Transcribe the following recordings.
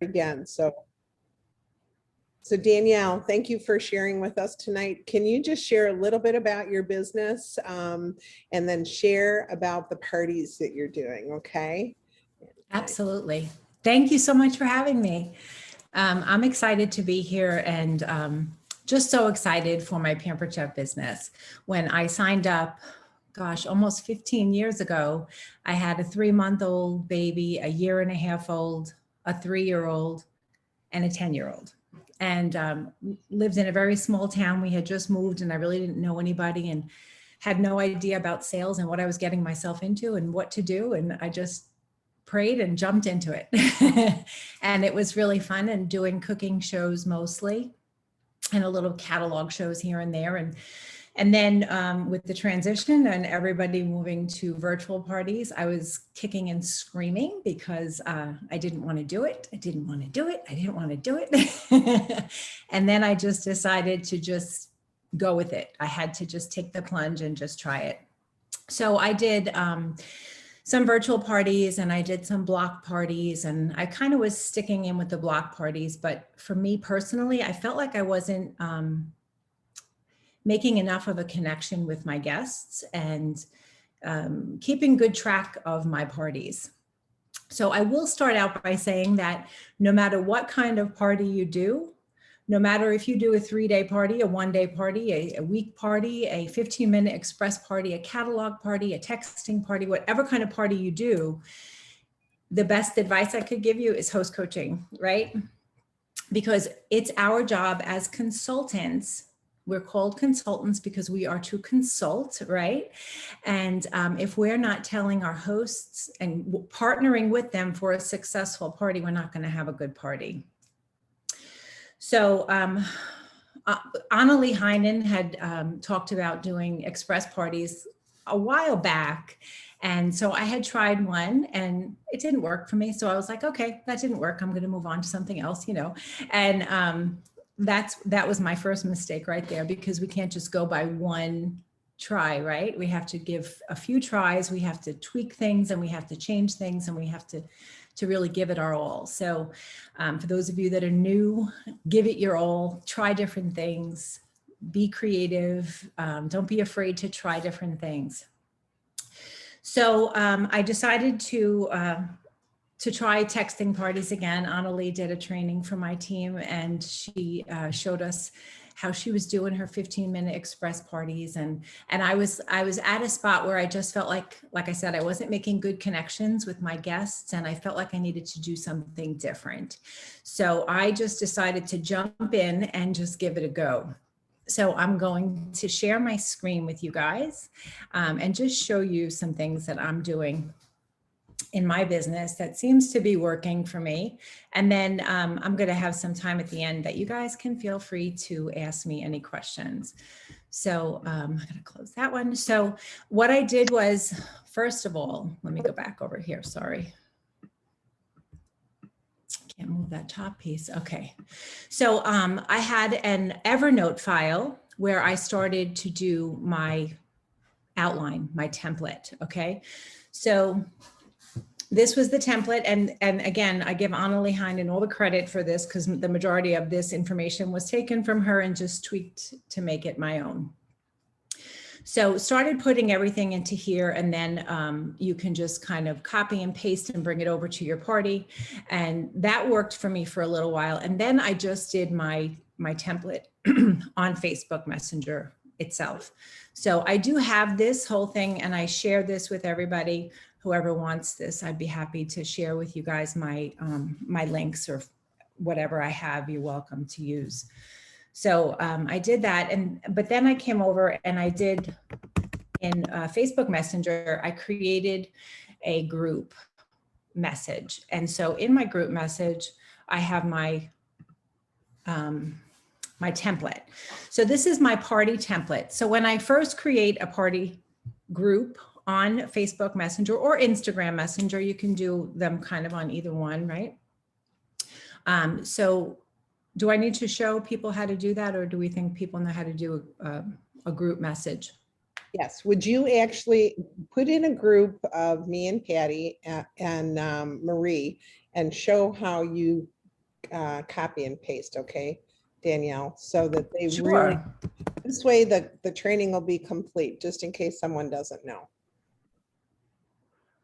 again. So Danielle, thank you for sharing with us tonight. Can you just share a little bit about your business and then share about the parties that you're doing, okay? Absolutely. Thank you so much for having me. I'm excited to be here and just so excited for my Pampered Chef business. When I signed up, gosh, almost 15 years ago, I had a 3-month-old baby, a 1.5-year-old, a 3-year-old, and a 10-year-old. And lived in a very small town. We had just moved and I really didn't know anybody and had no idea about sales and what I was getting myself into and what to do. And I just prayed and jumped into it. And it was really fun, and doing cooking shows mostly and a little catalog shows here and there. And then with the transition and everybody moving to virtual parties, I was kicking and screaming because I didn't want to do it. I didn't want to do it. I didn't want to do it. And then I just decided to just go with it. I had to just take the plunge and just try it. So I did some virtual parties and I did some block parties, and I kind of was sticking in with the block parties. But for me personally, I felt like I wasn't making enough of a connection with my guests and keeping good track of my parties. So I will start out by saying that no matter what kind of party you do, no matter if you do a 3-day party, a 1-day party, a week party, a 15-minute express party, a catalog party, a texting party, whatever kind of party you do, the best advice I could give you is host coaching, right? Because it's our job as consultants. We're called consultants because we are to consult, right? And if we're not telling our hosts and partnering with them for a successful party, we're not going to have a good party. So Annalie Heinen had talked about doing express parties a while back. And so I had tried one and it didn't work for me. So I was like, okay, that didn't work. I'm going to move on to something else, you know. And that was my first mistake right there, because we can't just go by one try, right? We have to give a few tries. We have to tweak things and we have to change things and we have to really give it our all. So for those of you that are new, give it your all, try different things, be creative. Don't be afraid to try different things. So I decided to try texting parties again. Annalie did a training for my team and she showed us how she was doing her 15-minute express parties. And I was at a spot where I just felt like I said, I wasn't making good connections with my guests and I felt like I needed to do something different. So I just decided to jump in and just give it a go. So I'm going to share my screen with you guys and just show you some things that I'm doing in my business that seems to be working for me. And then I'm going to have some time at the end that you guys can feel free to ask me any questions. So I'm going to close that one. So what I did was, first of all, let me go back over here. Sorry. Can't move that top piece. Okay. So I had an Evernote file where I started to do my outline, my template. Okay. So this was the template. And again, I give Annalie Heinen all the credit for this because the majority of this information was taken from her and just tweaked to make it my own. So started putting everything into here, and then you can just kind of copy and paste and bring it over to your party. And that worked for me for a little while. And then I just did my template on Facebook Messenger itself. So I do have this whole thing and I share this with everybody. Whoever wants this, I'd be happy to share with you guys my my links or whatever I have, you're welcome to use. So I did that, but then I came over and I did in Facebook Messenger, I created a group message. And so in my group message, I have my my template. So this is my party template. So when I first create a party group on Facebook Messenger or Instagram Messenger, you can do them kind of on either one, right? So do I need to show people how to do that, or do we think people know how to do a group message? Yes. Would you actually put in a group of me and Patty and Marie and show how you copy and paste, okay, Danielle, so that they really, Sure. this way the training will be complete, just in case someone doesn't know.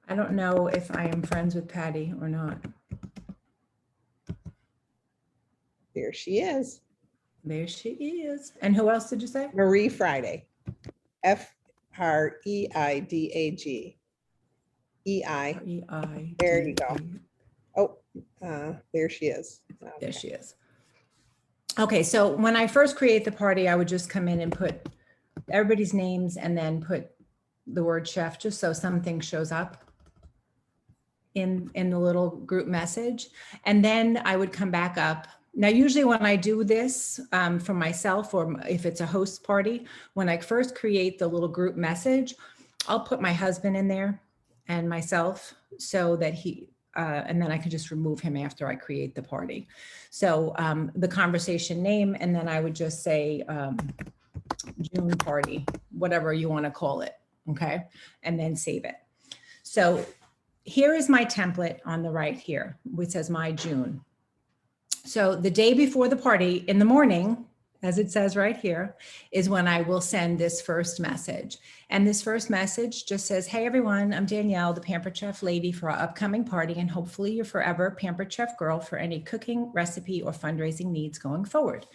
I don't know if I am friends with Patty or not. There she is, There she is. And who else did you say? Marie Friday, F-R-E-I-D-A-G. E-I, E-I. there you go. Oh, there she is. There Okay. she is. Okay, so when I first create the party, I would just come in and put everybody's names and then put the word chef, just so something shows up in the little group message. And then I would come back up. Now, usually when I do this for myself, or if it's a host party, when I first create the little group message, I'll put my husband in there and myself, so that he, and then I can just remove him after I create the party. So the conversation name, and then I would just say June party, whatever you want to call it, okay? And then save it. So here is my template on the right here, which says my June. So the day before the party in the morning, as it says right here, is when I will send this first message. And this first message just says, hey everyone, I'm Danielle, the Pampered Chef lady for our upcoming party, and hopefully you're forever Pampered Chef girl for any cooking, recipe, or fundraising needs going forward.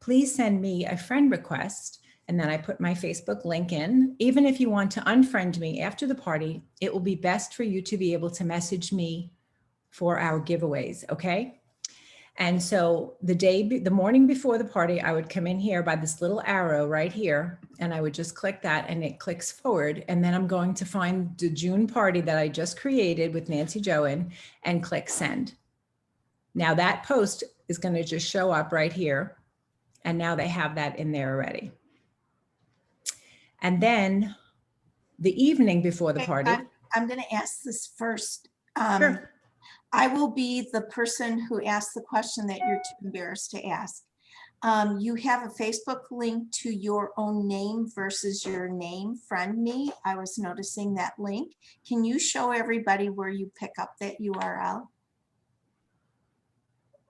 Please send me a friend request, and then I put my Facebook link in. Even if you want to unfriend me after the party, it will be best for you to be able to message me for our giveaways, okay? And so the morning before the party, I would come in here by this little arrow right here, and I would just click that and it clicks forward. And then I'm going to find the June party that I just created with Nancy Joan and click send. Now that post is going to just show up right here. And now they have that in there already. And then the evening before the party. I'm going to ask this first. Sure. I will be the person who asked the question that you're too embarrassed to ask. You have a Facebook link to your own name versus your name, friend me. I was noticing that link. Can you show everybody where you pick up that URL?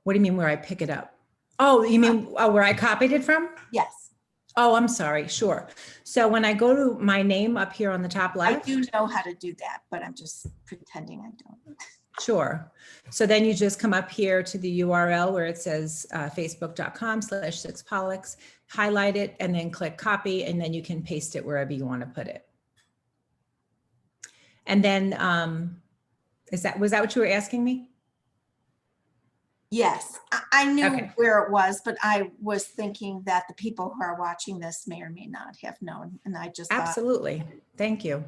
What do you mean where I pick it up? Oh, you mean where I copied it from? Yes. Oh, I'm sorry. Sure. So when I go to my name up here on the top left. I do know how to do that, but I'm just pretending I don't. Sure. So then you just come up here to the URL where it says facebook.com/6polaks, highlight it, and then click copy, and then you can paste it wherever you want to put it. And then was that what you were asking me? Yes, I knew Okay. where it was, but I was thinking that the people who are watching this may or may not have known. And I just thought, Absolutely. Thank you.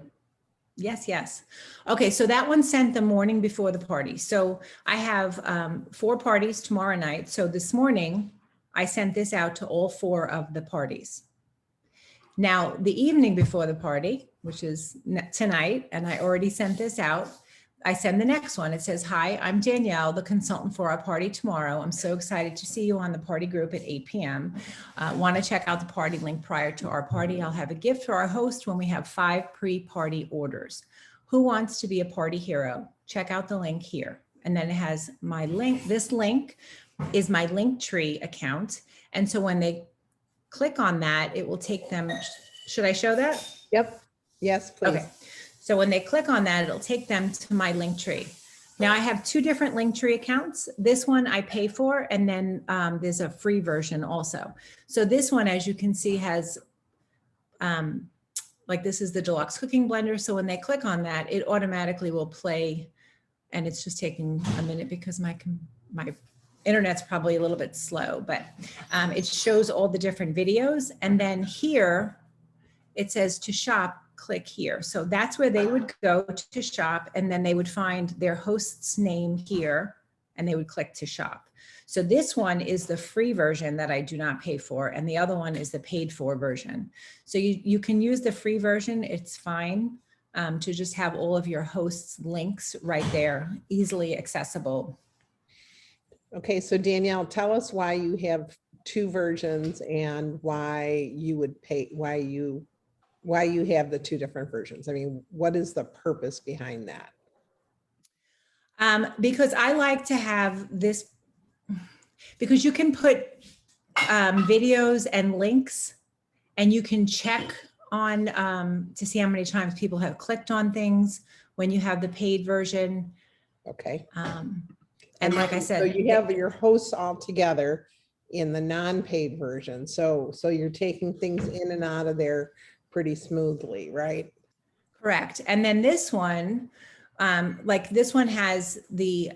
Yes, yes. Okay, so that one sent the morning before the party. So I have 4 parties tomorrow night. So this morning, I sent this out to all 4 of the parties. Now, the evening before the party, which is tonight, and I already sent this out, I send the next one. It says, hi, I'm Danielle, the consultant for our party tomorrow. I'm so excited to see you on the party group at 8 p.m. Want to check out the party link prior to our party. I'll have a gift for our host when we have 5 pre-party orders. Who wants to be a party hero? Check out the link here. And then it has my link. This link is my Linktree account. And so when they click on that, it will take them. Should I show that? Yep. Yes, please. Okay. So when they click on that, it'll take them to my Linktree. Now I have 2 different Linktree accounts. This one I pay for, and then there's a free version also. So this one, as you can see, has like this is the deluxe cooking blender. So when they click on that, it automatically will play, and it's just taking a minute because my internet's probably a little bit slow, but it shows all the different videos. And then here it says to shop, click here. So that's where they would go to shop, and then they would find their host's name here, and they would click to shop. So this one is the free version that I do not pay for, and the other one is the paid for version. So you can use the free version. It's fine to just have all of your hosts' links right there, easily accessible. Okay, so Danielle, tell us why you have 2 versions and why you would pay, why you have the 2 different versions. I mean, what is the purpose behind that? Because I like to have this, Because you can put videos and links, and you can check on to see how many times people have clicked on things when you have the paid version. Okay. And like I So said, you have your hosts all together in the non-paid version. So you're taking things in and out of there pretty smoothly, right? correct. And then this one, like this one has the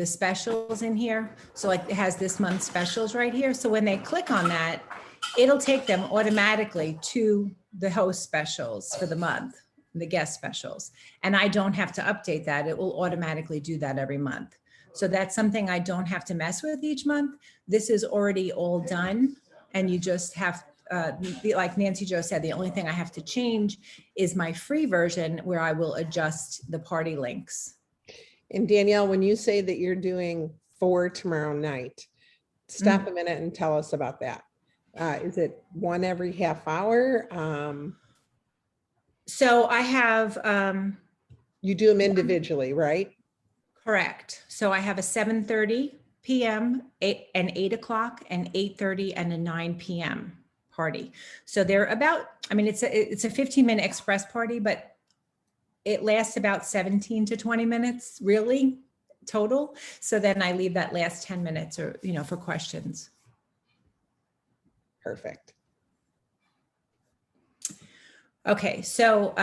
specials in here. So like it has this month's specials right here. So when they click on that, it'll take them automatically to the host specials for the month, the guest specials. And I don't have to update that. It will automatically do that every month. So that's something I don't have to mess with each month. This is already all done. And you just have, like Nancy Jo said, the only thing I have to change is my free version where I will adjust the party links. And Danielle, when you say that you're doing 4 tomorrow night, stop a minute and tell us about that. Is it one every half hour? So I have, You do them individually, right? correct. So I have a 7:30 p.m., an 8 o'clock, an 8:30, and a 9 p.m. party. So they're about, I mean, it's a 15-minute express party, but it lasts about 17 to 20 minutes, really, total. So then I leave that last 10 minutes or, for questions. Perfect. Okay, so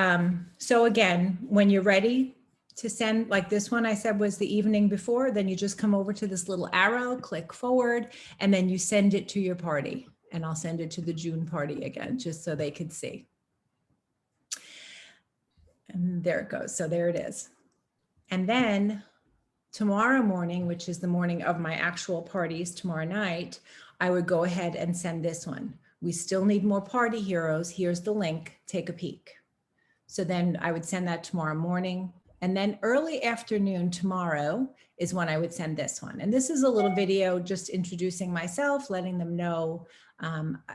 again, when you're ready to send, like this one I said was the evening before, then you just come over to this little arrow, click forward, and then you send it to your party. And I'll send it to the June party again, just so they could see. And there it goes. So there it is. And then tomorrow morning, which is the morning of my actual parties tomorrow night, I would go ahead and send this one. We still need more party heroes. Here's the link. Take a peek. So then I would send that tomorrow morning. And then early afternoon tomorrow is when I would send this one. And this is a little video just introducing myself, letting them know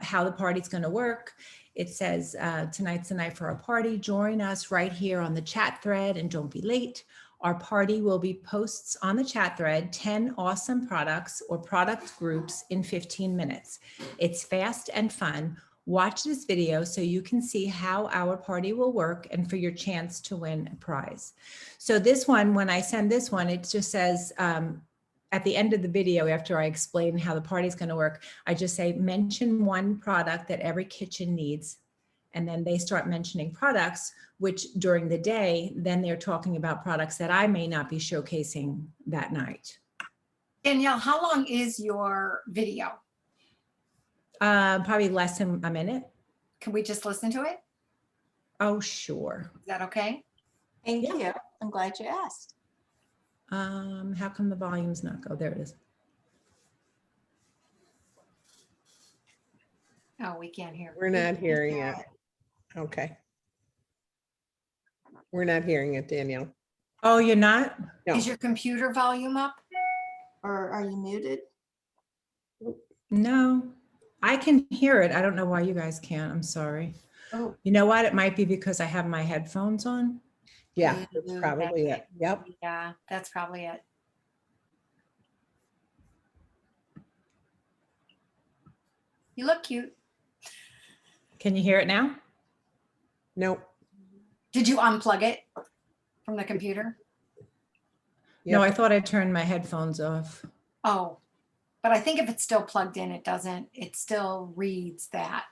how the party's going to work. It says, tonight's the night for our party. Join us right here on the chat thread and don't be late. Our party will be posts on the chat thread, 10 awesome products or product groups in 15 minutes. It's fast and fun. Watch this video so you can see how our party will work and for your chance to win a prize. So this one, when I send this one, it just says at the end of the video, after I explain how the party is going to work, I just say, mention one product that every kitchen needs. And then they start mentioning products, which during the day, then they're talking about products that I may not be showcasing that night. Danielle, how long is your video? Probably less than a minute. Can we just listen to it? Oh, sure. Is that okay? Thank you. I'm glad you asked. How come the volume's not go? There it is. Oh, we can't hear. We're not hearing it. Okay. We're not hearing it, Danielle. Oh, you're not? No. Is your computer volume up? Or are you muted? No, I can hear it. I don't know why you guys can't. I'm sorry. Oh, You know what? It might be because I have my headphones on. Yeah, that's probably it. Yep. Yeah, that's probably it. You look cute. Can you hear it now? Nope. Did you unplug it from the computer? No, Yep. I thought I turned my headphones off. Oh, but I think if it's still plugged in, it doesn't, it still reads that.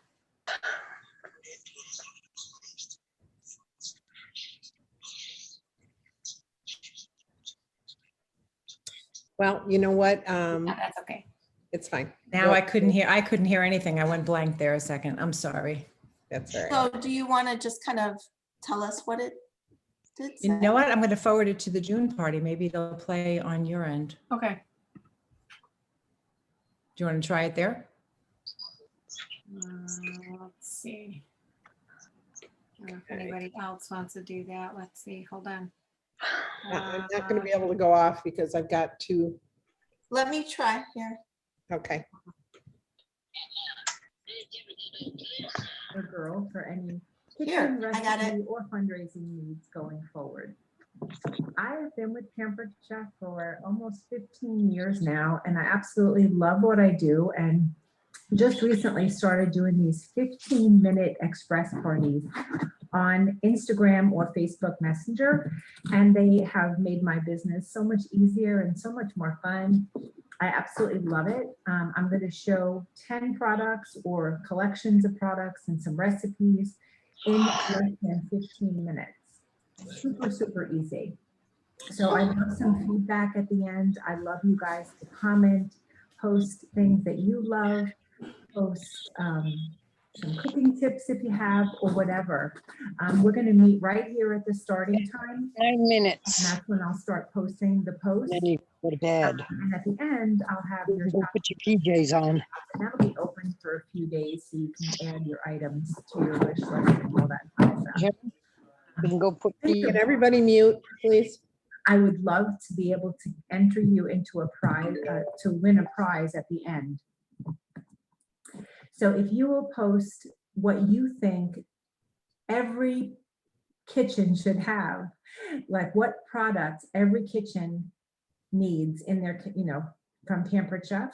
Well, you know what? Yeah, that's okay. It's fine. Now I couldn't hear anything. I went blank there a second. I'm sorry. That's all right. so do you want to just kind of tell us what it did say? You know what? I'm going to forward it to the June party. Maybe they'll play on your end. Okay. Do you want to try it there? Let's see. I don't know if anybody else wants to do that. Let's see. Hold on. I'm not going to be able to go off because I've got two. Let me try here. Okay. A girl for any Here, I got it. or fundraising needs going forward. I've been with Pampered Chef for almost 15 years now, and I absolutely love what I do. And just recently started doing these 15-minute express parties on Instagram or Facebook Messenger, and they have made my business so much easier and so much more fun. I absolutely love it. I'm going to show 10 products or collections of products and some recipes in less than 15 minutes. Super, super easy. So I love some feedback at the end. I love you guys to comment, post things that you love, post some cooking tips if you have, or whatever. We're going to meet right here at the starting time. 9 minutes. And that's when I'll start posting the post. Then you go to bed. And at the end, I'll have You your can go put your PJs on. and that'll be open for a few days so you can add your items to your wish list and all that kind of stuff. You can go put Can everybody mute, please? I would love to be able to enter you into a prize, to win a prize at the end. So if you will post what you think every kitchen should have, like what products every kitchen needs in their, from Pampered Chef,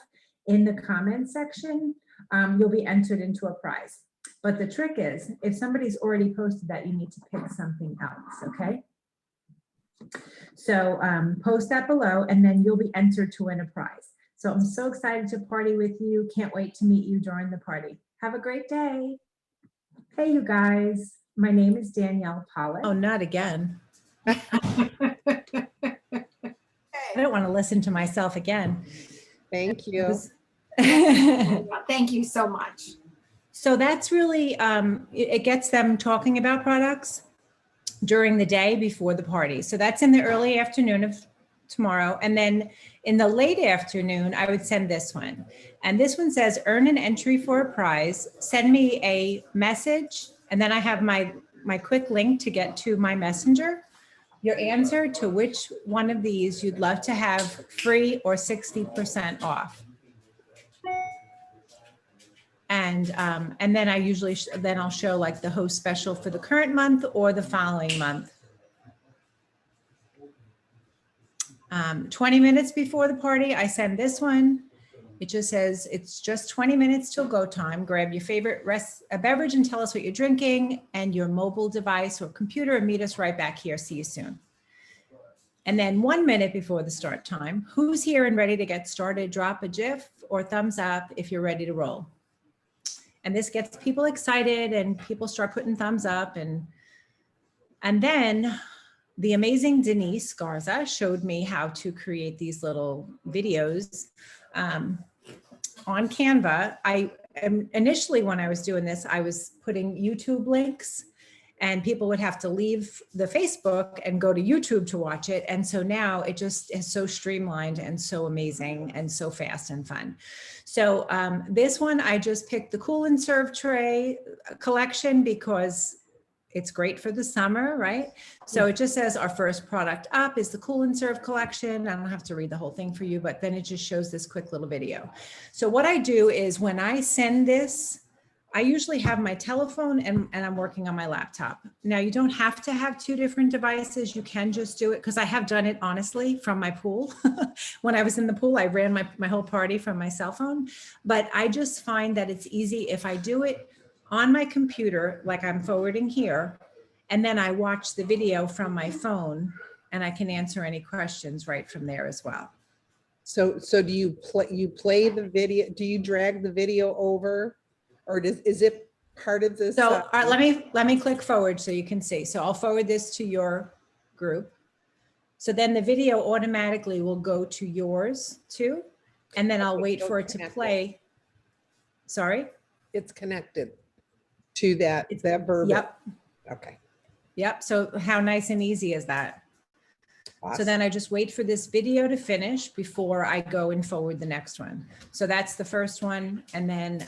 in the comment section, you'll be entered into a prize. But the trick is, if somebody's already posted that, you need to pick something else, okay? So post that below, and then you'll be entered to win a prize. So I'm so excited to party with you. Can't wait to meet you during the party. Have a great day. Hey, you guys. My name is Danielle Polak. Oh, not again. I don't want to listen to myself again. Thank you. Thank you so much. So that's really, it gets them talking about products during the day before the party. So that's in the early afternoon of tomorrow. And then in the late afternoon, I would send this one. And this one says, earn an entry for a prize. Send me a message. And then I have my quick link to get to my messenger. Your answer to which one of these you'd love to have free or 60% off. And then I usually, then I'll show like the host special for the current month or the following month. 20 minutes before the party, I send this one. It just says, it's just 20 minutes till go time. Grab your favorite beverage and tell us what you're drinking and your mobile device or computer, and meet us right back here. See you soon. And then 1 minute before the start time, who's here and ready to get started? Drop a GIF or thumbs up if you're ready to roll. And this gets people excited and people start putting thumbs up. And then the amazing Denise Garza showed me how to create these little videos on Canva. Initially, when I was doing this, I was putting YouTube links and people would have to leave the Facebook and go to YouTube to watch it. And so now it just is so streamlined and so amazing and so fast and fun. So this one, I just picked the Cool and Serve Tray collection because it's great for the summer, right? So it just says our first product up is the Cool and Serve collection. I don't have to read the whole thing for you, but then it just shows this quick little video. So what I do is when I send this, I usually have my telephone and I'm working on my laptop. Now you don't have to have two different devices. You can just do it because I have done it honestly from my pool. When I was in the pool, I ran my whole party from my cell phone, but I just find that it's easy if I do it on my computer, like I'm forwarding here, and then I watch the video from my phone and I can answer any questions right from there as well. So do you play the video? Do you drag the video over, or is it part of this? So let me click forward so you can see. So I'll forward this to your group. So then the video automatically will go to yours too. And then I'll wait for it to play. Sorry? It's connected to that verb. Yep. Okay. Yep. So how nice and easy is that? Awesome. So then I just wait for this video to finish before I go and forward the next one. So that's the first one. And then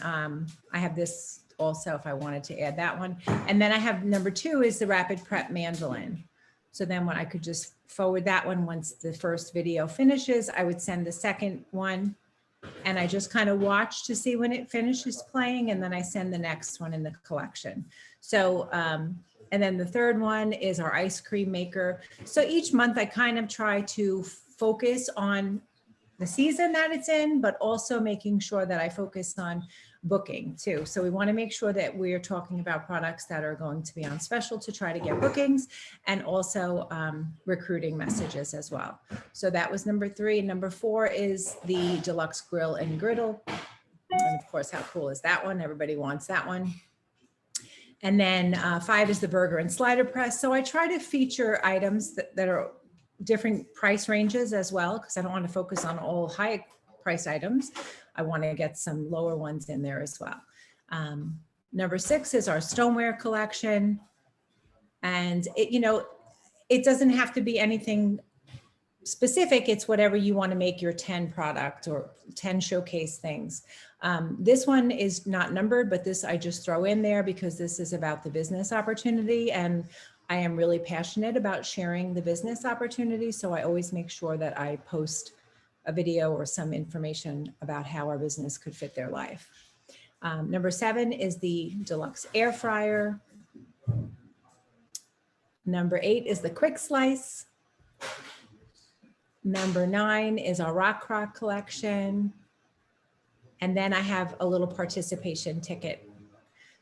I have this also if I wanted to add that one. And then I have number 2 is the Rapid Prep Mandolin. So then when I could just forward that one once the first video finishes, I would send the second one. And I just kind of watch to see when it finishes playing, and then I send the next one in the collection. So, And then the third one is our ice cream maker. So each month I kind of try to focus on the season that it's in, but also making sure that I focus on booking too. So we want to make sure that we're talking about products that are going to be on special to try to get bookings, and also recruiting messages as well. So that was number 3. Number 4 is the deluxe grill and griddle. And of course, how cool is that one? Everybody wants that one. And then 5 is the burger and slider press. So I try to feature items that are different price ranges as well, because I don't want to focus on all high price items. I want to get some lower ones in there as well. Number 6 is our stoneware collection. And it doesn't have to be anything specific. It's whatever you want to make your 10 product or 10 showcase things. This one is not numbered, but this I just throw in there because this is about the business opportunity, and I am really passionate about sharing the business opportunity. So I always make sure that I post a video or some information about how our business could fit their life. Number 7 is the deluxe air fryer. Number 8 is the quick slice. Number 9 is our Rock Rock collection. And then I have a little participation ticket.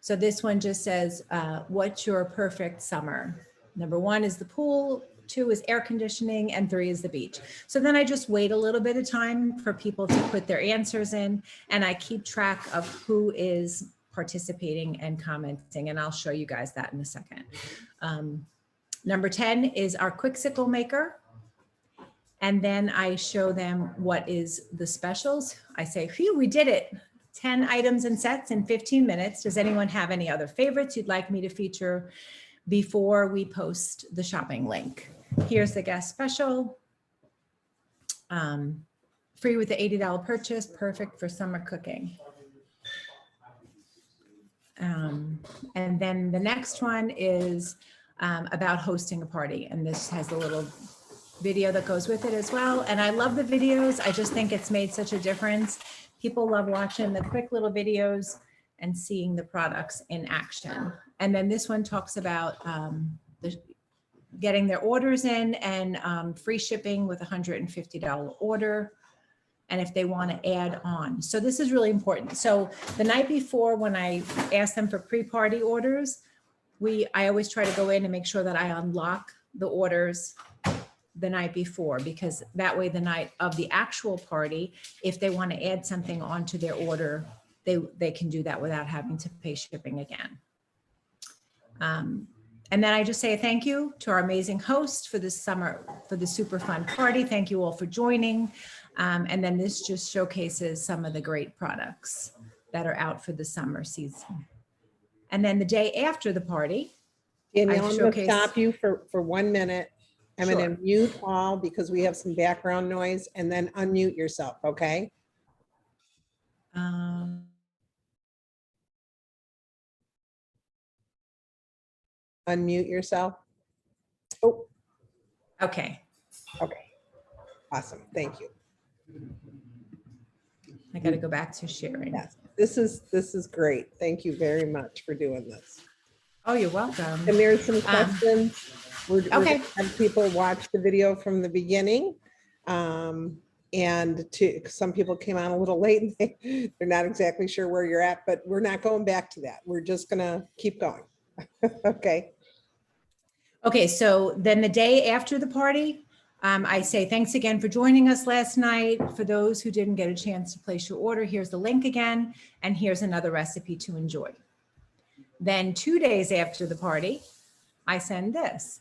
So this one just says, what's your perfect summer? Number 1 is the pool, 2 is air conditioning, and 3 is the beach. So then I just wait a little bit of time for people to put their answers in, and I keep track of who is participating and commenting, and I'll show you guys that in a second. Number 10 is our quick sickle maker. And then I show them what is the specials. I say, phew, we did it. 10 items and sets in 15 minutes. Does anyone have any other favorites you'd like me to feature before we post the shopping link? Here's the guest special. Free with the $80 purchase, perfect for summer cooking. And then the next one is about hosting a party. And this has a little video that goes with it as well. And I love the videos. I just think it's made such a difference. People love watching the quick little videos and seeing the products in action. And then this one talks about getting their orders in and free shipping with a $150 order. And if they want to add on. So this is really important. So the night before, when I ask them for pre-party orders, I always try to go in and make sure that I unlock the orders the night before, because that way the night of the actual party, if they want to add something onto their order, they can do that without having to pay shipping again. And then I just say thank you to our amazing host for this summer, for the super fun party. Thank you all for joining. And then this just showcases some of the great products that are out for the summer season. And then the day after the party, Danielle, I'm going to showcase- stop you for 1 minute. I'm Sure. going to mute all because we have some background noise, and then unmute yourself, okay? Unmute yourself. Oh, Okay, okay. Awesome. Thank you. I got to go back to sharing. Yes, this is great. Thank you very much for doing this. Oh, you're welcome. And there's some questions. We're okay. gonna have people watch the video from the beginning. And some people came on a little late and they're not exactly sure where you're at, but we're not going back to that. We're just gonna keep going. Okay. Okay, so then the day after the party, I say thanks again for joining us last night. For those who didn't get a chance to place your order, here's the link again, and here's another recipe to enjoy. Then 2 days after the party, I send this.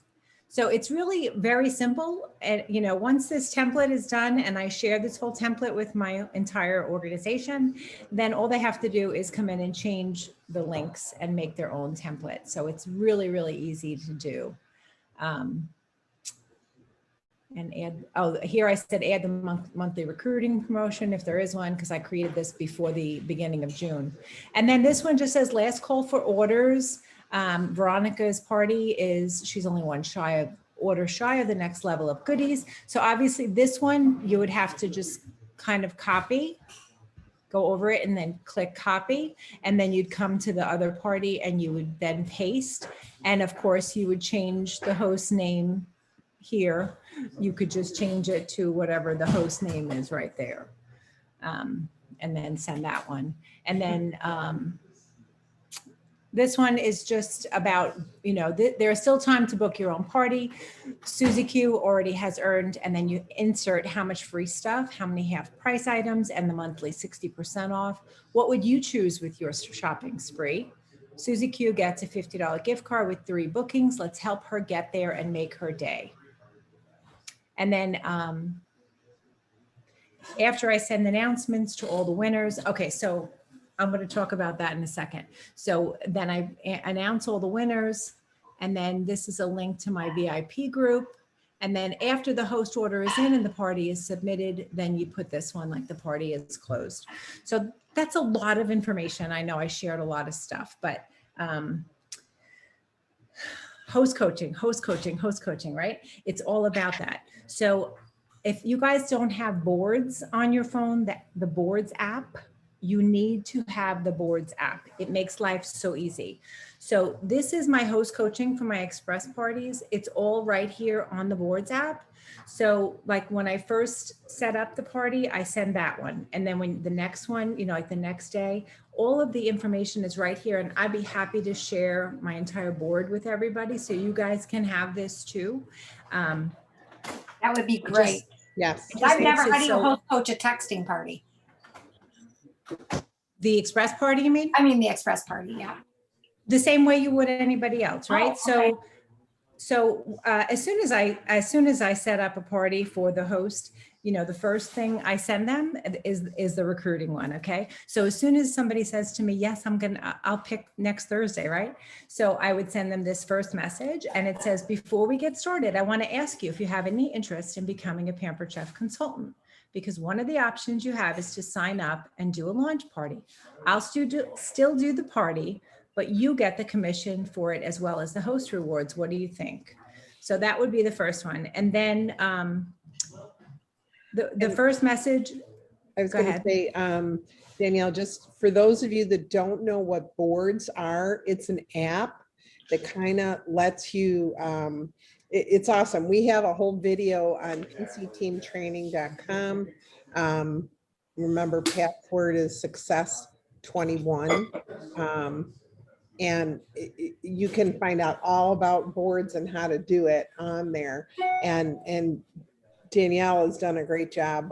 So it's really very simple. And once this template is done and I share this whole template with my entire organization, then all they have to do is come in and change the links and make their own template. So it's really, really easy to do. And add, here I said add the monthly recruiting promotion if there is one, because I created this before the beginning of June. And then this one just says last call for orders. Veronica's party she's only one order shy of the next level of goodies. So obviously this one you would have to just kind of copy go over it and then click copy. And then you'd come to the other party and you would then paste. And of course you would change the host name here. You could just change it to whatever the host name is right there. And then send that one. And then this one is just about, there's still time to book your own party. Susie Q already has earned, and then you insert how much free stuff, how many half price items, and the monthly 60% off. What would you choose with your shopping spree? Susie Q gets a $50 gift card with 3 bookings. Let's help her get there and make her day. And then after I send announcements to all the winners, okay, so I'm going to talk about that in a second. So then I announce all the winners, and then this is a link to my VIP group. And then after the host order is in and the party is submitted, then you put this one like the party is closed. So that's a lot of information. I know I shared a lot of stuff, but host coaching, right? It's all about that. So if you guys don't have boards on your phone, the boards app, you need to have the boards app. It makes life so easy. So this is my host coaching for my express parties. It's all right here on the boards app. So like when I first set up the party, I send that one. And then when the next one, like the next day, all of the information is right here. And I'd be happy to share my entire board with everybody. So you guys can have this too. That would be great. Yes. I've never, makes it how do you so- host coach a texting party? The express party, you mean? I mean, the express party, yeah. The same way you would anybody else, right? Oh, okay. So as soon as I set up a party for the host, the first thing I send them is the recruiting one. Okay. So as soon as somebody says to me, yes, I'll pick next Thursday. Right. So I would send them this first message, and it says, before we get started, I want to ask you if you have any interest in becoming a Pampered Chef consultant, because one of the options you have is to sign up and do a launch party. I'll still do the party, but you get the commission for it as well as the host rewards. What do you think? So that would be the first one. And then the first message. I was Go going to ahead. say, Danielle, just for those of you that don't know what boards are, it's an app that kind of lets you, it's awesome. We have a whole video on pcteamtraining.com. Remember, password is success21. And you can find out all about boards and how to do it on there. And Danielle has done a great job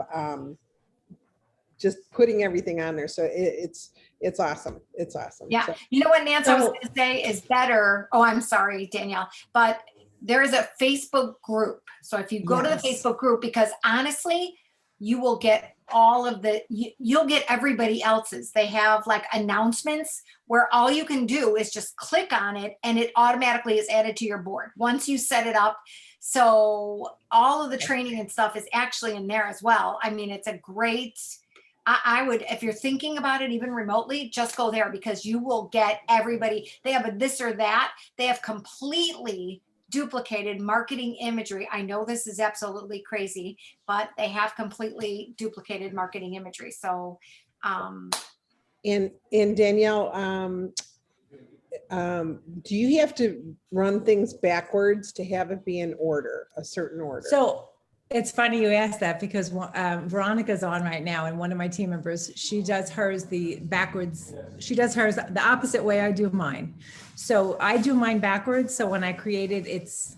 just putting everything on there. So it's awesome. It's awesome. Yeah. So, You know what Nancy was So- going to say is better. Oh, I'm sorry, Danielle, but there is a Facebook group. So if you go to the Yes. Facebook group, because honestly, you will get all of you'll get everybody else's. They have like announcements where all you can do is just click on it and it automatically is added to your board once you set it up. So all of the training and stuff is actually in there as well. I mean, it's a great, I would, if you're thinking about it even remotely, just go there, because you will get everybody. They have a this or that. They have completely duplicated marketing imagery. I know this is absolutely crazy, but they have completely duplicated marketing imagery. So, and Danielle, do you have to run things backwards to have it be in order, a certain order? So it's funny you asked that, because Veronica's on right now, and one of my team members, she does hers the backwards. She does hers the opposite way I do mine. So I do mine backwards. So when I create it, it's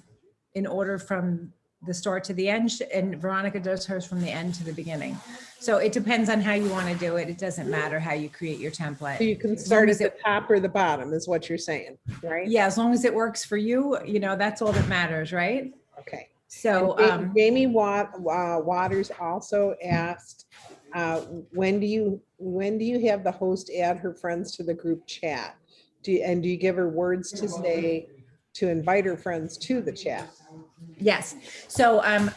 in order from the start to the end, and Veronica does hers from the end to the beginning. So it depends on how you want to do it. It doesn't matter how you create your template. So you can As start long at as the it- top or the bottom is what you're saying, right? Yeah, as long as it works for you, that's all that matters, right? Okay. So And Jamie Waters also asked, when do you have the host add her friends to the group chat? Do you give her words to say to invite her friends to the chat? yes. So on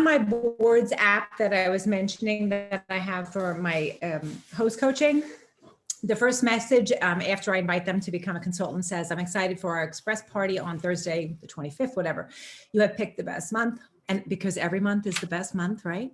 my boards app that I was mentioning that I have for my host coaching, the first message after I invite them to become a consultant says, I'm excited for our express party on Thursday, the 25th, whatever. You have picked the best month, and because every month is the best month, right?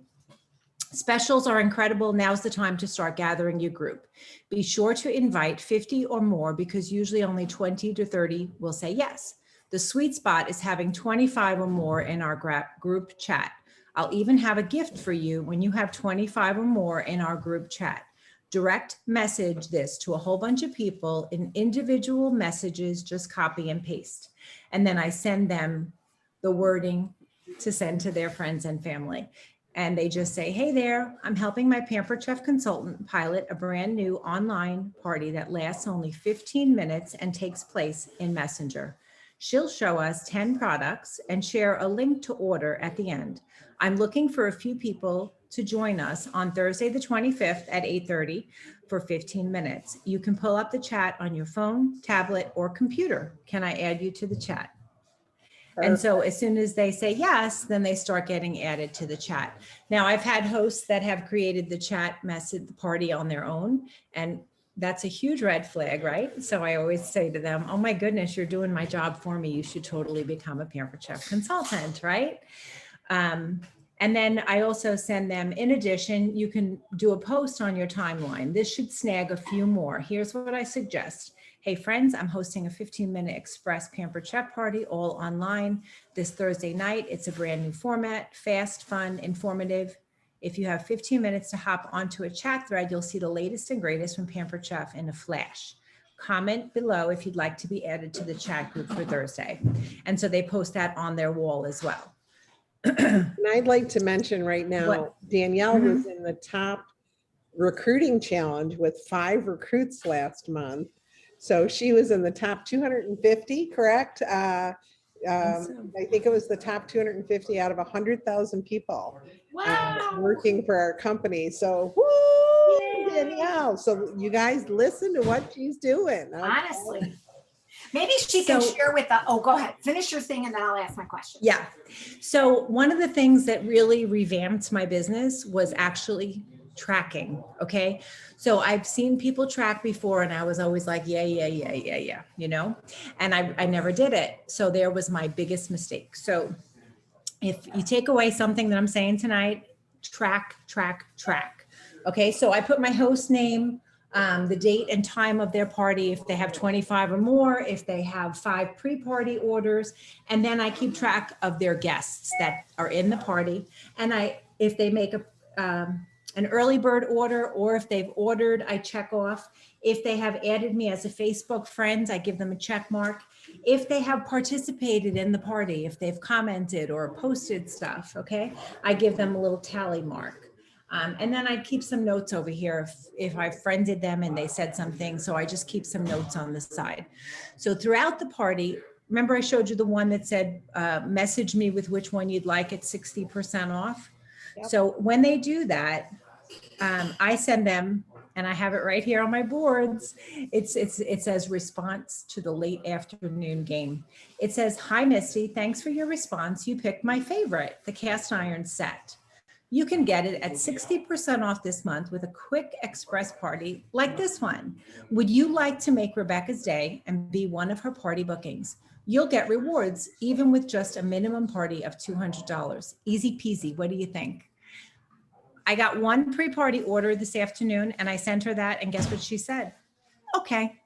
Specials are incredible. Now's the time to start gathering your group. Be sure to invite 50 or more because usually only 20 to 30 will say yes. The sweet spot is having 25 or more in our group chat. I'll even have a gift for you when you have 25 or more in our group chat. Direct message this to a whole bunch of people in individual messages, just copy and paste. And then I send them the wording to send to their friends and family. And they just say, hey there, I'm helping my Pampered Chef consultant pilot a brand new online party that lasts only 15 minutes and takes place in Messenger. She'll show us 10 products and share a link to order at the end. I'm looking for a few people to join us on Thursday, the 25th at 8:30 for 15 minutes. You can pull up the chat on your phone, tablet, or computer. Can I add you to the chat? And so as soon as they say yes, then they start getting added to the chat. Now, I've had hosts that have created the chat message party on their own, and that's a huge red flag, right? So I always say to them, oh my goodness, you're doing my job for me. You should totally become a Pampered Chef consultant, right? And then I also send them, in addition, you can do a post on your timeline. This should snag a few more. Here's what I suggest. Hey friends, I'm hosting a 15-minute express Pampered Chef party all online this Thursday night. It's a brand new format, fast, fun, informative. If you have 15 minutes to hop onto a chat thread, you'll see the latest and greatest from Pampered Chef in a flash. Comment below if you'd like to be added to the chat group for Thursday. And so they post that on their wall as well. And I'd like to mention right now, What? Danielle was in the top recruiting challenge with 5 recruits last month. So she was in the top 250, correct? I think it was the top 250 out of 100,000 people working for our company. So woo, Danielle. So you guys listen to what she's doing. Honestly. Maybe she can share with the, oh, go ahead, finish your thing and then I'll ask my question. Yeah. So one of the things that really revamped my business was actually tracking. Okay. So I've seen people track before and I was always like, yeah, you know, and I never did it. So there was my biggest mistake. So if you take away something that I'm saying tonight, track. Okay. So I put my host name, the date and time of their party, if they have 25 or more, if they have 5 pre-party orders, and then I keep track of their guests that are in the party. And if they make an early bird order, or if they've ordered, I check off. If they have added me as a Facebook friend, I give them a check mark. If they have participated in the party, if they've commented or posted stuff, okay, I give them a little tally mark. And then I keep some notes over here if I friended them and they said something. So I just keep some notes on the side. So throughout the party, remember I showed you the one that said, message me with which one you'd like at 60% off. Yep. So when they do that, I send them, and I have it right here on my boards. It says response to the late afternoon game. It says, hi, Misty, thanks for your response. You picked my favorite, the cast iron set. You can get it at 60% off this month with a quick express party like this one. Would you like to make Rebecca's day and be one of her party bookings? You'll get rewards even with just a minimum party of $200. Easy peasy. What do you think? I got one pre-party order this afternoon and I sent her that, and guess what she said? Okay.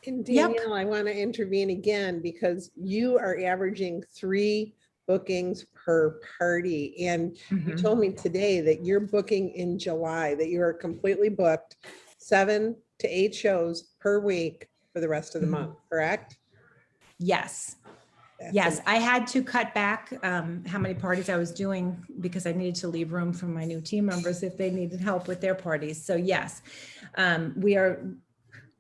And Danielle, I want to intervene again because you are averaging 3 bookings per party. And you told me today that you're booking in July, that you are completely booked 7 to 8 shows per week for the rest of the month, correct? Yes. Yes, I had to cut back how many parties I was doing because I needed to leave room for my new team members if they needed help with their parties. So yes, I'm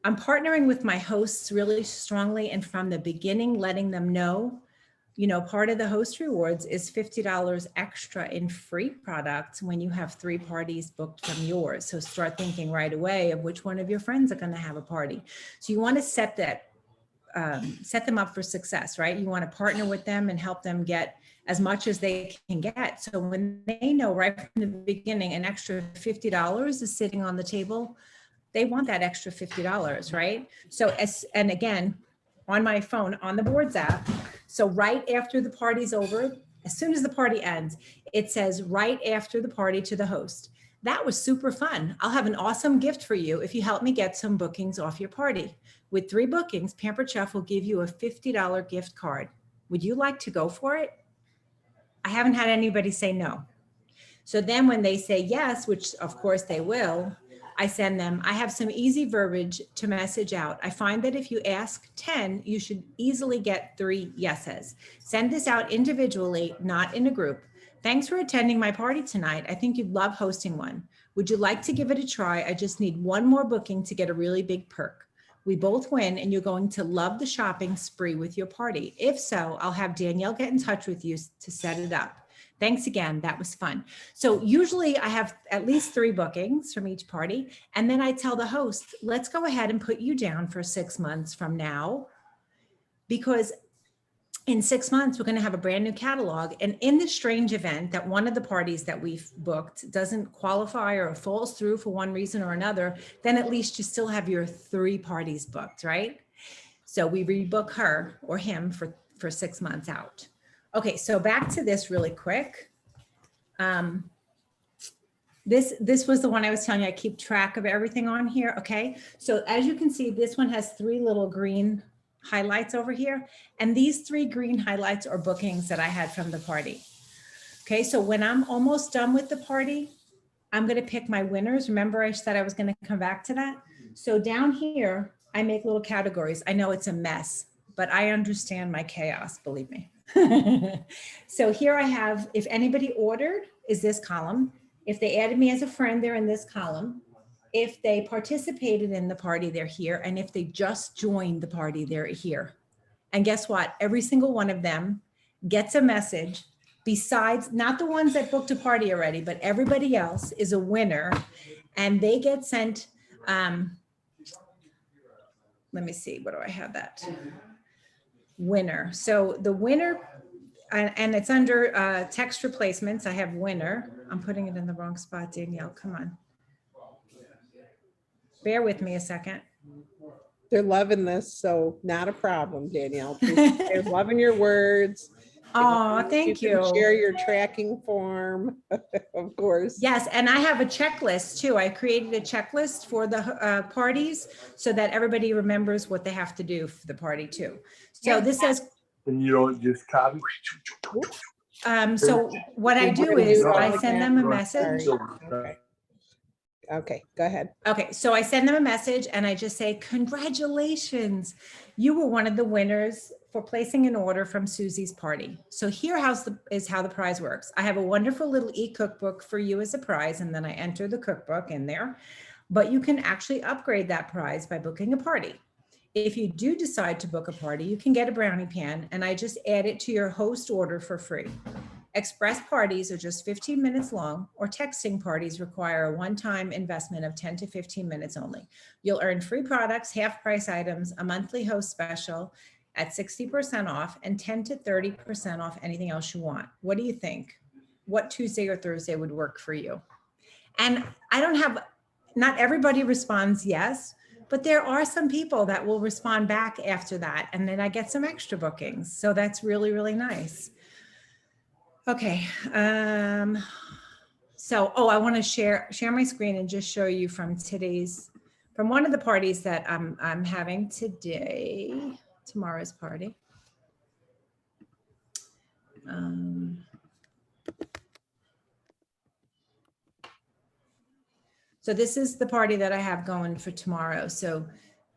partnering with my hosts really strongly, and from the beginning, letting them know, you know, part of the host rewards is $50 extra in free products when you have 3 parties booked from yours. So start thinking right away of which one of your friends are going to have a party. So you want to set them up for success, right? You want to partner with them and help them get as much as they can get. So when they know right from the beginning, an extra $50 is sitting on the table, they want that extra $50, right? So and again, on my phone, on the boards app. So right after the party's over, as soon as the party ends, it says right after the party to the host. That was super fun. I'll have an awesome gift for you if you help me get some bookings off your party. With 3 bookings, Pampered Chef will give you a $50 gift card. Would you like to go for it? I haven't had anybody say no. So then when they say yes, which of course they will, I send them, I have some easy verbiage to message out. I find that if you ask 10, you should easily get 3 yeses. Send this out individually, not in a group. Thanks for attending my party tonight. I think you'd love hosting one. Would you like to give it a try? I just need 1 more booking to get a really big perk. We both win and you're going to love the shopping spree with your party. If so, I'll have Danielle get in touch with you to set it up. Thanks again. That was fun. So usually I have at least 3 bookings from each party. And then I tell the host, let's go ahead and put you down for 6 months from now, because in 6 months, we're going to have a brand new catalog. And in the strange event that one of the parties that we've booked doesn't qualify or falls through for one reason or another, then at least you still have your 3 parties booked, right? So we rebook her or him for 6 months out. Okay, so back to this really quick. This was the one I was telling you, I keep track of everything on here, okay? So as you can see, this one has 3 little green highlights over here. And these 3 green highlights are bookings that I had from the party. Okay, so when I'm almost done with the party, I'm gonna pick my winners. Remember I said I was gonna come back to that? So down here, I make little categories. I know it's a mess, but I understand my chaos, believe me. So here I have, if anybody ordered, is this column. If they added me as a friend, they're in this column. If they participated in the party, they're here. And if they just joined the party, they're here. And guess what? Every single one of them gets a message besides, not the ones that booked a party already, but everybody else is a winner. And they get sent, let me see, what do I have that? Winner. So the winner, and it's under text replacements. I have winner. I'm putting it in the wrong spot, Danielle, come on. Bear with me a second. They're loving this, so not a problem, Danielle. They're loving your words. Oh, thank can you. Share your tracking form, of course. Yes, and I have a checklist too. I created a checklist for the parties so that everybody remembers what they have to do for the party too. So this says, And you don't just copy. so what I do is I send them a message. Sorry. Okay, go ahead. Okay, so I send them a message and I just say, congratulations, you were one of the winners for placing an order from Susie's party. So here is how the prize works. I have a wonderful little e-cookbook for you as a prize, and then I enter the cookbook in there, but you can actually upgrade that prize by booking a party. If you do decide to book a party, you can get a brownie pan, and I just add it to your host order for free. Express parties are just 15 minutes long, or texting parties require a one-time investment of 10 to 15 minutes only. You'll earn free products, half price items, a monthly host special at 60% off, and 10 to 30% off anything else you want. What do you think? What Tuesday or Thursday would work for you? And I don't have, not everybody responds yes, but there are some people that will respond back after that, and then I get some extra bookings. So that's really, really nice. Okay, so, I want to share my screen and just show you from one of the parties that I'm having today, tomorrow's party. So this is the party that I have going for tomorrow. So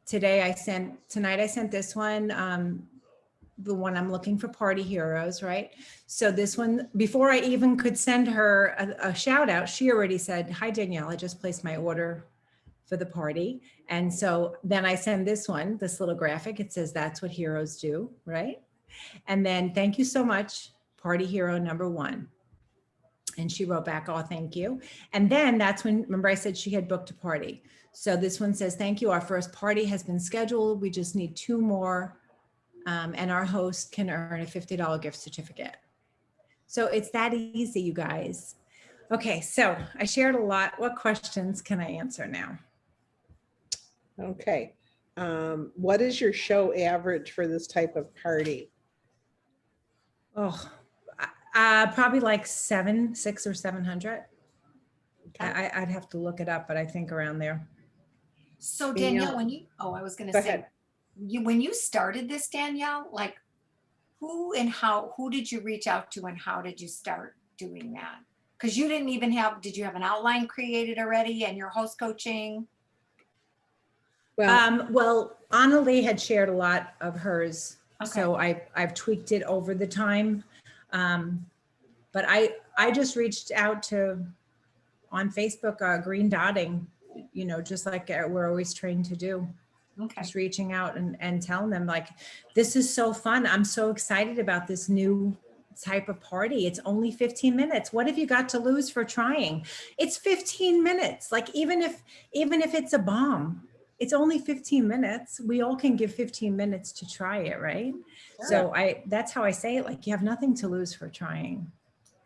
tonight I sent this one, the one I'm looking for party heroes, right? So this one, before I even could send her a shout out, she already said, hi, Danielle, I just placed my order for the party. And so then I send this one, this little graphic, it says, that's what heroes do, right? And then thank you so much, party hero number 1. And she wrote back, oh, thank you. And then that's when, remember I said she had booked a party. So this one says, thank you, our first party has been scheduled. We just need 2 more. And our host can earn a $50 gift certificate. So it's that easy, you guys. Okay, so I shared a lot. What questions can I answer now? Okay. What is your show average for this type of party? Oh, Probably like 600 or 700. Okay. I'd have to look it up, but I think around there. So Danielle. Danielle, I was gonna Go say, ahead. when you started this, Danielle, like who did you reach out to and how did you start doing that? Because you didn't even did you have an outline created already and your host coaching? Well, Annalie had shared a lot of hers, Okay. so I've tweaked it over the time. But I just reached out to on Facebook, green dotting, just like we're always trained to do. Okay. Just reaching out and telling them like, this is so fun. I'm so excited about this new type of party. It's only 15 minutes. What have you got to lose for trying? It's 15 minutes. Like even if it's a bomb, it's only 15 minutes. We all can give 15 minutes to try it, right? So that's how I say it. Like you have nothing to lose for trying.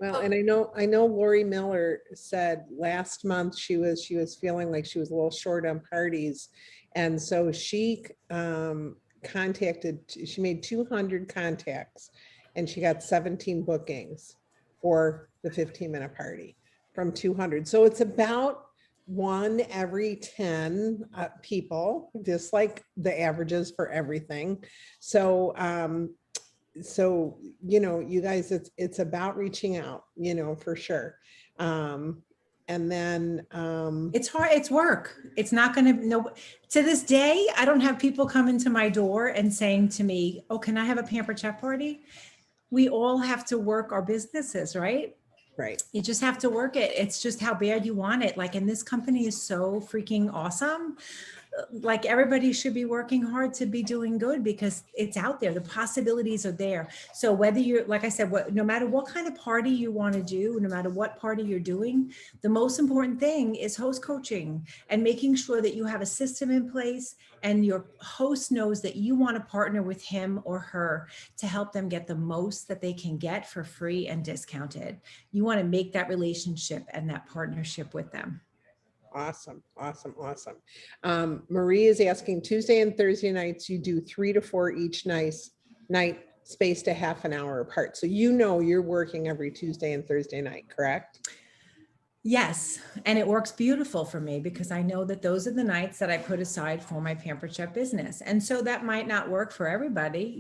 Well, and I know Lori Miller said last month she was feeling like she was a little short on parties. And so she she made 200 contacts and she got 17 bookings for the 15-minute party from 200. So it's about 1 every 10 people, just like the averages for everything. So you guys, it's about reaching out, for sure. And then It's hard. It's work. It's not going to, no, to this day, I don't have people come into my door and saying to me, oh, can I have a Pamper Chef party? We all have to work our businesses, right? right. You just have to work it. It's just how bad you want it. Like, and this company is so freaking awesome. Like everybody should be working hard to be doing good because it's out there. The possibilities are there. So whether you're, like I said, no matter what kind of party you want to do, no matter what party you're doing, the most important thing is host coaching and making sure that you have a system in place and your host knows that you want to partner with him or her to help them get the most that they can get for free and discounted. You want to make that relationship and that partnership with them. Awesome. Marie is asking, Tuesday and Thursday nights, you do 3 to 4 each night spaced a half an hour apart. So you're working every Tuesday and Thursday night, correct? Yes, and it works beautiful for me because I know that those are the nights that I put aside for my Pamper Chef business. And so that might not work for everybody.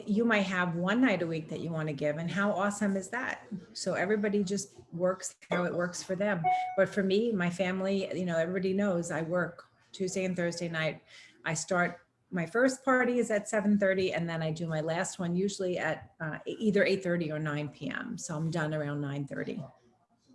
You might have one night a week that you want to give, and how awesome is that? So everybody just works how it works for them. But for me, my family, everybody knows I work Tuesday and Thursday night. I start, my first party is at 7:30, and then I do my last one usually at either 8:30 or 9 p.m. So I'm done around 9:30.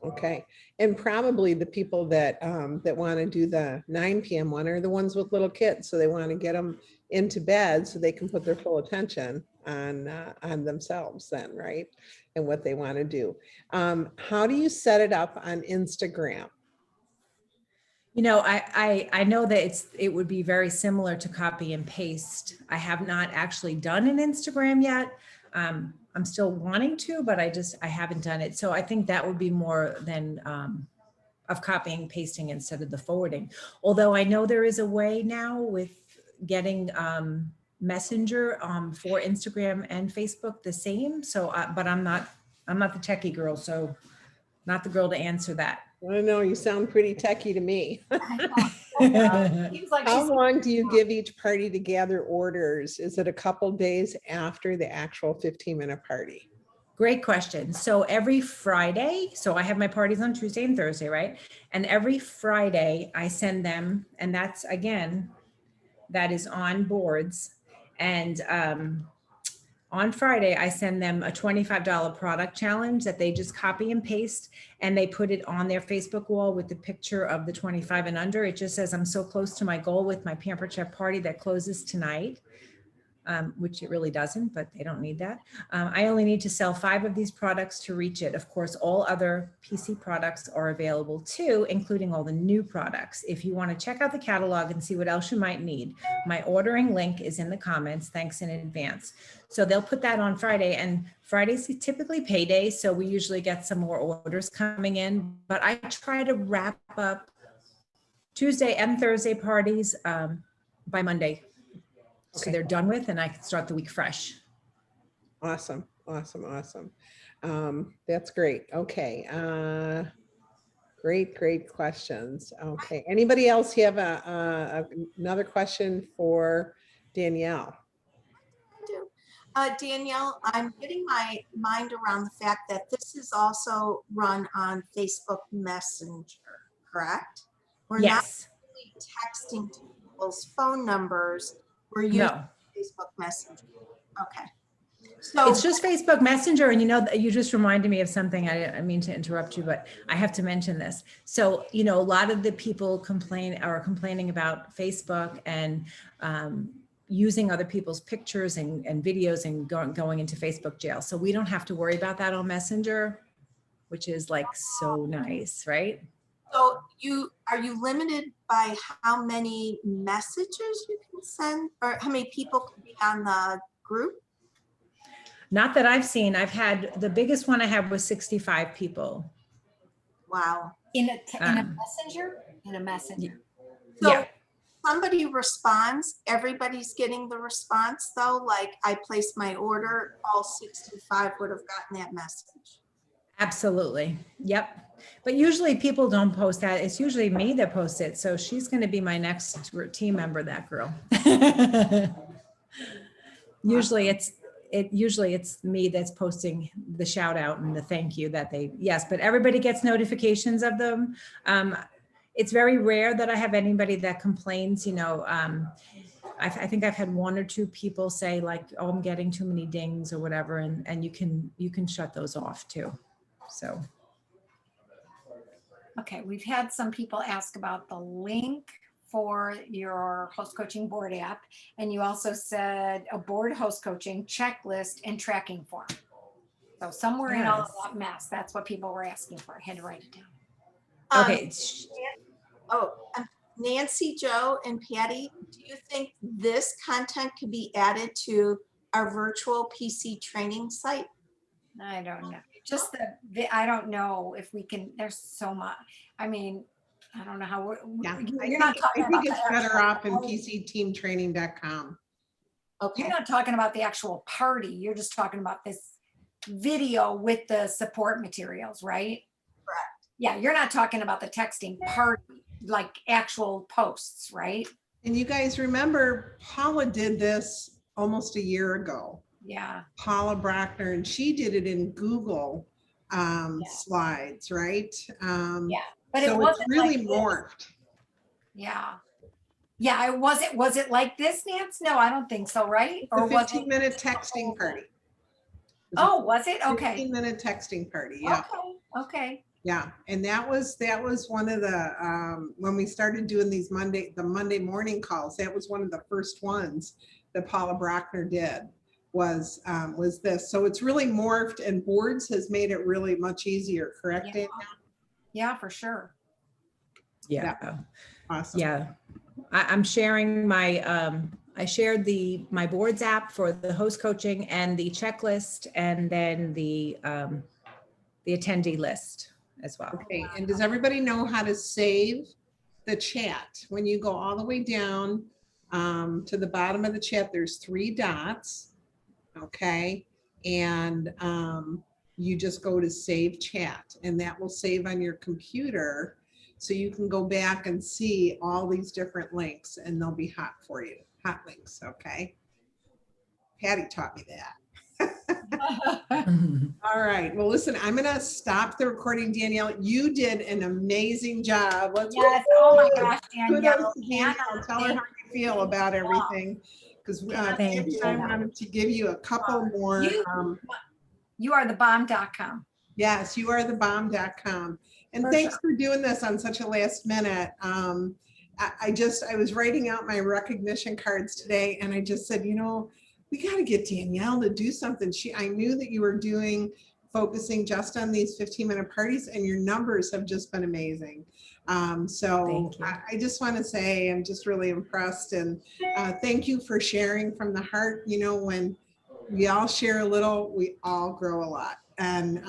Okay. And probably the people that want to do the 9 p.m. one are the ones with little kids. So they want to get them into bed so they can put their full attention on themselves then, right? And what they want to do. How do you set it up on Instagram? I know that it would be very similar to copy and paste. I have not actually done an Instagram yet. I'm still wanting to, but I haven't done it. So I think that would be more than of copying, pasting instead of the forwarding. Although I know there is a way now with getting Messenger for Instagram and Facebook the same. So, but I'm not the techie girl, so not the girl to answer that. I don't know, you sound pretty techie to me. Seems like How she's long do you give each party to gather orders? Is it a couple days after the actual 15-minute party? Great question. So every Friday, so I have my parties on Tuesday and Thursday, right? And every Friday I send them, and that's again, that is on boards. And on Friday, I send them a $25 product challenge that they just copy and paste, and they put it on their Facebook wall with the picture of the 25 and under. It just says, I'm so close to my goal with my Pamper Chef party that closes tonight. Which it really doesn't, but they don't need that. I only need to sell 5 of these products to reach it. Of course, all other PC products are available too, including all the new products. If you want to check out the catalog and see what else you might need, my ordering link is in the comments. Thanks in advance. So they'll put that on Friday, and Friday's typically payday. So we usually get some more orders coming in, but I try to wrap up Tuesday and Thursday parties by Monday. So Okay. they're done with, and I can start the week fresh. Awesome. That's great. Okay. Great questions. Okay. Anybody else have another question for Danielle? do. Danielle, I'm getting my mind around the fact that this is also run on Facebook Messenger, correct? We're not Yes. really texting to people's phone numbers. We're using No. Facebook Messenger. Okay. So It's just Facebook Messenger. And you know, you just reminded me of something. I mean to interrupt you, but I have to mention this. So, you know, a lot of the people are complaining about Facebook and using other people's pictures and videos and going into Facebook jail. So we don't have to worry about that on Messenger, which is like so nice, right? So are you limited by how many messages you can send or how many people can be on the group? Not that I've seen. I've had, the biggest one I had was 65 people. Wow. In a Um, messenger? In a messenger. So Yeah. somebody responds, everybody's getting the response though? Like I placed my order, all 65 would have gotten that message. Absolutely. Yep. But usually people don't post that. It's usually me that posts it. So she's going to be my next team member, that girl. Usually it's me that's posting the shout out and the thank you that yes, but everybody gets notifications of them. It's very rare that I have anybody that complains, you know. I think I've had one or two people say like, oh, I'm getting too many dings or whatever. And you can shut those off too. So. Okay, we've had some people ask about the link for your host coaching board app. And you also said a board host coaching checklist and tracking form. So somewhere in all of Yes. that mess, that's what people were asking for. I had to write it down. Okay. Nancy, Joe, and Patty, do you think this content could be added to our virtual PC training site? I don't know. Just I don't know if we can, there's so much. I mean, I don't know how Yeah, you're not talking I about think it's the better actual off in party. PCteamtraining.com. Okay. You're not talking about the actual party. You're just talking about this video with the support materials, right? Correct. Yeah, you're not talking about the texting party, like actual posts, right? And you guys remember Paula did this almost a year ago. Yeah. Paula Brockner, and she did it in Google slides, right? Yeah, but so it wasn't it's really like morphed. Yeah. Yeah, was it like this, Nance? No, I don't think so, right? It's a Or was it? 15-minute texting party. Oh, was it? Okay. 15-minute texting party, yeah. Okay. Yeah, and that was one of the when we started doing these Monday morning calls, that was one of the first ones that Paula Brockner did was this. So it's really morphed, and boards has made it really much easier, correct, Danielle? Yeah, for sure. Yeah. Awesome. Yeah. I'm sharing my, I shared my boards app for the host coaching and the checklist, and then the attendee list as well. Okay, and does everybody know how to save the chat? When you go all the way down to the bottom of the chat, there's 3 dots, okay? And you just go to save chat, and that will save on your computer, so you can go back and see all these different links, and they'll be hot for you, hot links, okay? Patty taught me that. All right. Well, listen, I'm going to stop the recording. Danielle, you did an amazing job. Let's Yes. Oh my gosh, Danielle. kudos to Danielle. Tell her how you feel about everything. Because Thank you. I wanted to give you a couple more. You are the bomb.com. Yes, you are the bomb.com. And For thanks sure. for doing this on such a last minute. I was writing out my recognition cards today, and I just said, you know, we got to get Danielle to do something. I knew that you were focusing just on these 15-minute parties, and your numbers have just been amazing. So I just want to say I'm just really impressed, and thank you for sharing from the heart. You know, when we all share a little, we all grow a lot. And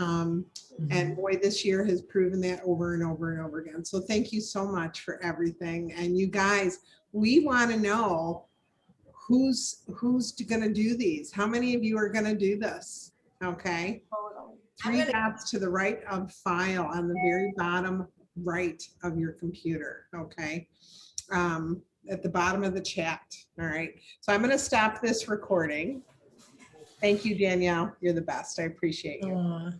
boy, this year has proven that over and over and over again. So thank you so much for everything. And you guys, we want to know who's going to do these. How many of you are going to do this? Okay. three dots to the right of file on the very bottom right of your computer, okay? At the bottom of the chat, all right? So I'm gonna stop this recording. Thank you, Danielle. You're the best. I appreciate you. Aw.